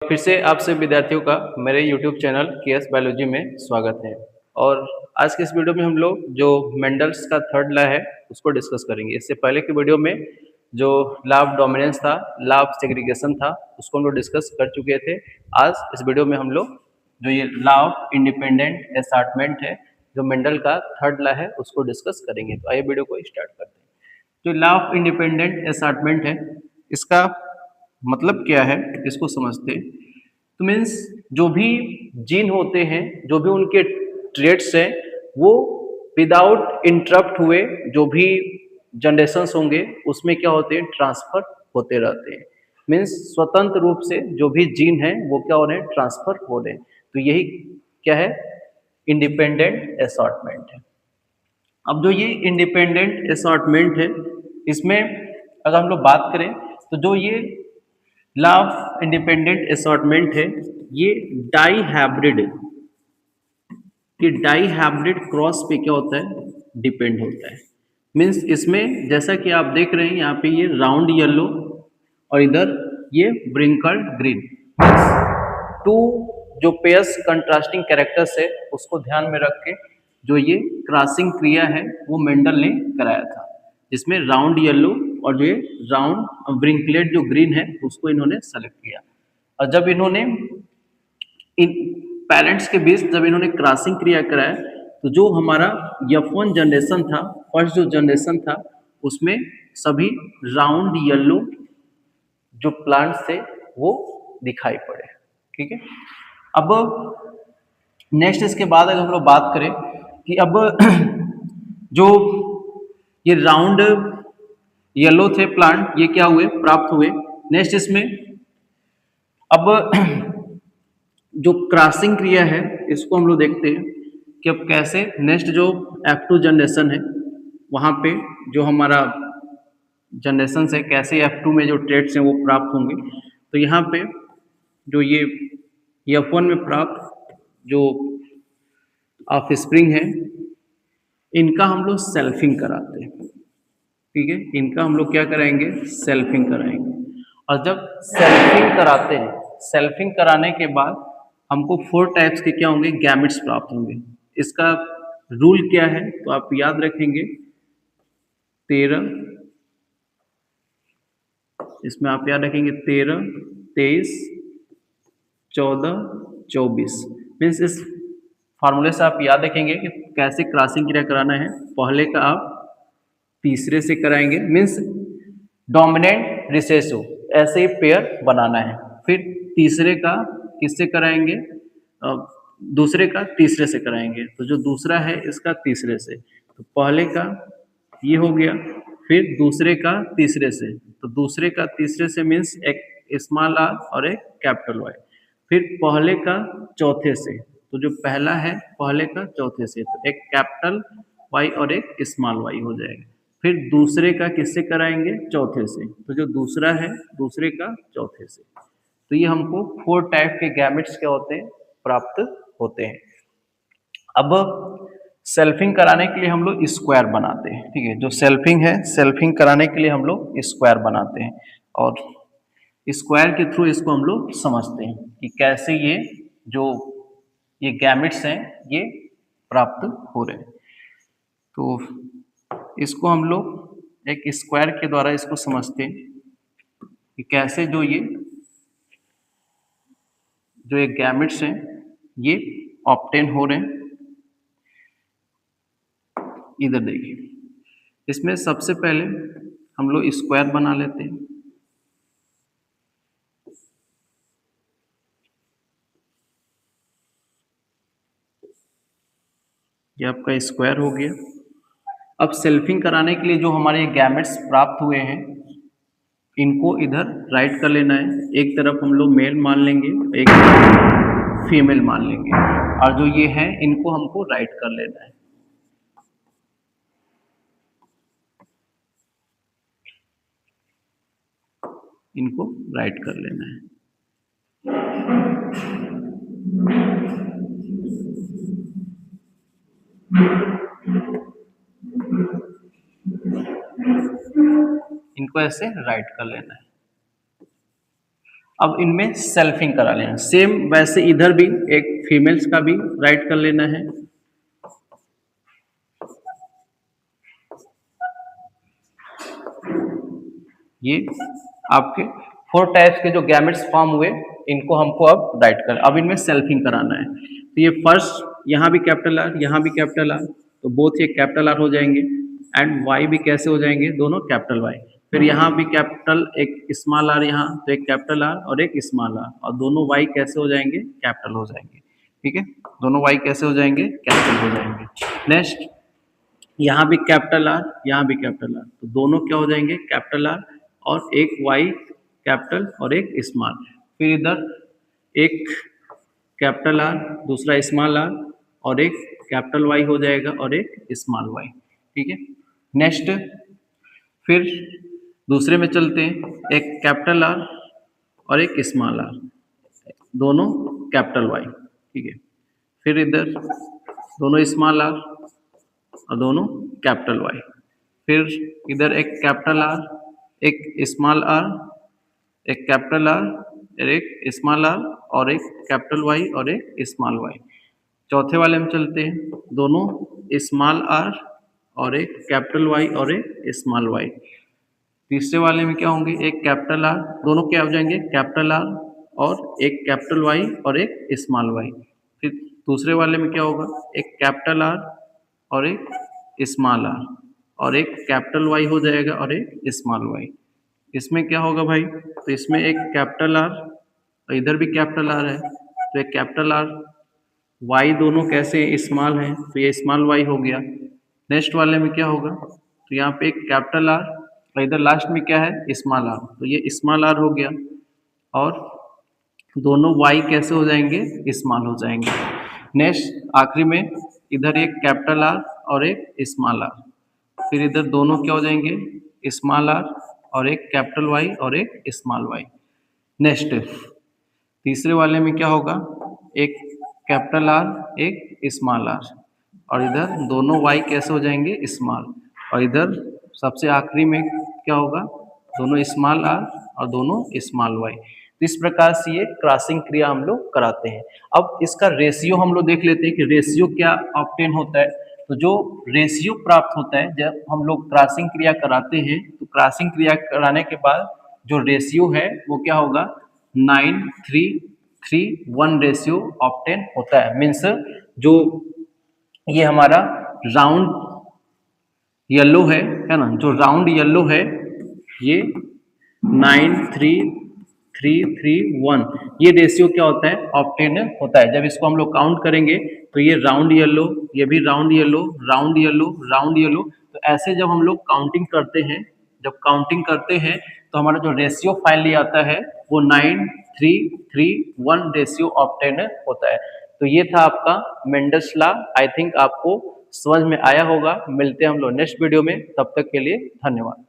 फिर से आप सभी विद्यार्थियों का मेरे YouTube चैनल केएस बायोलॉजी में स्वागत है। और आज के इस वीडियो में हम लोग जो मेंडल्स का थर्ड लॉ है उसको डिस्कस करेंगे। इससे पहले की वीडियो में जो लॉ ऑफ डोमिनेंस था, लॉ ऑफ सेग्रीगेशन था, उसको हम लोग डिस्कस कर चुके थे। आज इस वीडियो में हम लोग जो ये लॉ ऑफ इंडिपेंडेंट असॉर्टमेंट है, जो मेंडल का थर्ड लॉ है, उसको डिस्कस करेंगे। तो आइए वीडियो को स्टार्ट करते हैं। जो लॉ ऑफ इंडिपेंडेंट असॉर्टमेंट है, इसका मतलब क्या है इसको समझते हैं। तो मीन्स जो भी जीन होते हैं, जो भी उनके ट्रेट्स हैं, वो विदाउट इंटरप्ट हुए जो भी जनरेशन्स होंगे उसमें क्या होते हैं, ट्रांसफर होते रहते हैं। मीन्स स्वतंत्र रूप से जो भी जीन है वो क्या हो रहे हैं, ट्रांसफर हो रहे हैं। तो यही क्या है, इंडिपेंडेंट असॉर्टमेंट है। अब जो ये इंडिपेंडेंट असॉर्टमेंट है, इसमें अगर हम लोग बात करें तो जो ये लॉ ऑफ इंडिपेंडेंट असॉर्टमेंट है, ये डाई हाइब्रिड, ये डाई हाइब्रिड क्रॉस पे क्या होता है, डिपेंड होता है। मीन्स इसमें जैसा कि आप देख रहे हैं यहाँ पे ये राउंड येलो और इधर ये ब्रिंकल्ड ग्रीन, टू जो पेयर्स कंट्रास्टिंग कैरेक्टर्स है उसको ध्यान में रख के जो ये क्रॉसिंग क्रिया है वो मेंडल ने कराया था, जिसमें राउंड येलो और जो ये राउंड ब्रिंकलेट जो ग्रीन है उसको इन्होंने सेलेक्ट किया। और जब इन्होंने इन पेरेंट्स के बीच जब इन्होंने क्रॉसिंग क्रिया कराया तो जो हमारा F1 जनरेशन था, फर्स्ट जो जनरेशन था, उसमें सभी राउंड येलो जो प्लांट्स थे वो दिखाई पड़े। ठीक है। अब नेक्स्ट इसके बाद अगर हम लोग बात करें कि अब जो ये राउंड येलो थे प्लांट, ये क्या हुए, प्राप्त हुए। नेक्स्ट इसमें अब जो क्रॉसिंग क्रिया है इसको हम लोग देखते हैं कि अब कैसे नेक्स्ट जो F2 जनरेशन है वहाँ पे जो हमारा जनरेशन है, कैसे F2 में जो ट्रेड्स हैं वो प्राप्त होंगे। तो यहाँ पे जो ये F1 में प्राप्त जो ऑफ स्प्रिंग है, इनका हम लोग सेल्फिंग कराते हैं। ठीक है, इनका हम लोग क्या कराएंगे, सेल्फिंग कराएंगे। और जब सेल्फिंग कराते हैं, सेल्फिंग कराने के बाद हमको 4 टाइप्स के क्या होंगे, गैमेट्स प्राप्त होंगे। इसका रूल क्या है तो आप याद रखेंगे 13, इसमें आप याद रखेंगे 13, 23, 14, 24। मीन्स इस फार्मूले से आप याद रखेंगे कि कैसे क्रॉसिंग क्रिया कराना है। पहले का आप तीसरे से कराएंगे, मीन्स डोमिनेंट रिसेसिव ऐसे ही पेयर बनाना है। फिर तीसरे का किससे कराएंगे, दूसरे का तीसरे से कराएंगे। तो जो दूसरा है इसका तीसरे से, तो पहले का ये हो गया, फिर दूसरे का तीसरे से, तो दूसरे का तीसरे से मीन्स एक स्मॉल आर और एक कैपिटल वाई। फिर पहले का चौथे से, तो जो पहला है पहले का चौथे से, तो एक कैपिटल वाई और एक स्मॉल वाई हो जाएगा। फिर दूसरे का किससे कराएंगे, चौथे से, तो जो दूसरा है दूसरे का चौथे से। तो ये हमको 4 टाइप के गैमेट्स क्या होते हैं, प्राप्त होते हैं। अब सेल्फिंग कराने के लिए हम लोग स्क्वायर बनाते हैं। ठीक है, जो सेल्फिंग है, सेल्फिंग कराने के लिए हम लोग स्क्वायर बनाते हैं और स्क्वायर के थ्रू इसको हम लोग समझते हैं कि कैसे ये जो ये गैमेट्स हैं ये प्राप्त हो रहे हैं। तो इसको हम लोग एक स्क्वायर के द्वारा इसको समझते हैं कि कैसे जो ये गैमेट्स हैं ये ऑब्टेन हो रहे हैं। इधर देखिए, इसमें सबसे पहले हम लोग स्क्वायर बना लेते हैं। ये आपका स्क्वायर हो गया। अब सेल्फिंग कराने के लिए जो हमारे गैमेट्स प्राप्त हुए हैं इनको इधर राइट कर लेना है। एक तरफ हम लोग मेल मान लेंगे, एक तरफ फीमेल मान लेंगे, और जो ये है इनको हमको राइट कर लेना है। इनको राइट कर लेना है। इनको ऐसे राइट कर लेना है। अब इनमें सेल्फिंग करा लेना। सेम वैसे इधर भी एक फीमेल्स का भी राइट कर लेना है। ये आपके 4 टाइप्स के जो गैमेट्स फॉर्म हुए, इनको हमको अब राइट कर, अब इनमें सेल्फिंग कराना है। तो ये फर्स्ट यहाँ भी कैपिटल आर, यहाँ भी कैपिटल आर, तो बोथ ये कैपिटल आर हो जाएंगे। एंड वाई भी कैसे हो जाएंगे, दोनों कैपिटल वाई। फिर यहाँ भी कैपिटल, एक स्मॉल आर यहाँ, तो एक कैपिटल आर और एक स्मॉल आर, और दोनों वाई कैसे हो जाएंगे, कैपिटल हो जाएंगे। ठीक है, दोनों वाई कैसे हो जाएंगे, कैपिटल हो जाएंगे। नेक्स्ट यहाँ भी कैपिटल आर, यहाँ भी कैपिटल आर, तो दोनों क्या हो जाएंगे, कैपिटल आर, और एक वाई कैपिटल और एक स्मॉल। फिर इधर एक कैपिटल आर, दूसरा स्मॉल आर, और एक कैपिटल वाई हो जाएगा और एक स्मॉल वाई। ठीक है, नेक्स्ट फिर दूसरे में चलते हैं, एक कैपिटल आर और एक स्मॉल आर, दोनों कैपिटल वाई। ठीक है, फिर इधर दोनों स्मॉल आर और दोनों कैपिटल वाई। फिर इधर एक कैपिटल आर, एक स्मॉल आर, एक कैपिटल आर, एक स्मॉल आर, और एक कैपिटल वाई और एक स्मॉल वाई। चौथे वाले में चलते हैं, दोनों स्मॉल आर और एक कैपिटल वाई और एक स्मॉल वाई। तीसरे वाले में क्या होंगे, एक कैपिटल आर, दोनों क्या हो जाएंगे, कैपिटल आर, और एक कैपिटल वाई और एक स्मॉल वाई। फिर दूसरे वाले में क्या होगा, एक कैपिटल आर और एक स्मॉल आर, और एक कैपिटल वाई हो जाएगा और एक स्मॉल वाई। इसमें क्या होगा भाई, तो इसमें एक कैपिटल आर और इधर भी कैपिटल आर है, तो एक कैपिटल आर, वाई दोनों कैसे स्मॉल हैं, तो ये स्मॉल वाई हो गया। नेक्स्ट वाले में क्या होगा, तो यहाँ पे एक कैपिटल आर और इधर लास्ट में क्या है, स्मॉल आर, तो ये स्मॉल आर हो गया, और दोनों वाई कैसे हो जाएंगे, स्मॉल हो जाएंगे। नेक्स्ट आखिरी में इधर एक कैपिटल आर और एक स्मॉल आर, फिर इधर दोनों क्या हो जाएंगे, स्मॉल आर और एक कैपिटल वाई और एक स्मॉल वाई। नेक्स्ट तीसरे वाले में क्या होगा, एक कैपिटल आर, एक स्मॉल आर, और इधर दोनों वाई कैसे हो जाएंगे, स्मॉल, और इधर सबसे आखिरी में क्या होगा, दोनों स्मॉल आर और दोनों स्मॉल वाई। तो इस प्रकार से ये क्रॉसिंग क्रिया हम लोग कराते हैं। अब इसका रेशियो हम लोग देख लेते हैं कि रेशियो क्या ऑब्टेन होता है। तो जो रेशियो प्राप्त होता है जब हम लोग क्रॉसिंग क्रिया कराते हैं, तो क्रॉसिंग क्रिया कराने के बाद जो रेशियो है वो क्या होगा, 9:3:3:1 रेशियो ऑब्टेन होता है। मीन्स जो ये हमारा राउंड येलो है ना, जो राउंड येलो है ये 9:3:3:1 ये रेशियो क्या होता है, ऑब्टेन होता है। जब इसको हम लोग काउंट करेंगे तो ये राउंड येलो, ये भी round yellow, round yellow, round yellow, तो ऐसे जब हम लोग काउंटिंग करते हैं, जब काउंटिंग करते हैं तो हमारा जो रेशियो फाइनली आता है वो 9:3:3:1 रेशियो ऑब्टेन होता है। तो ये था आपका मेंडल्स लॉ। आई थिंक आपको समझ में आया होगा। मिलते हैं हम लोग नेक्स्ट वीडियो में, तब तक के लिए धन्यवाद।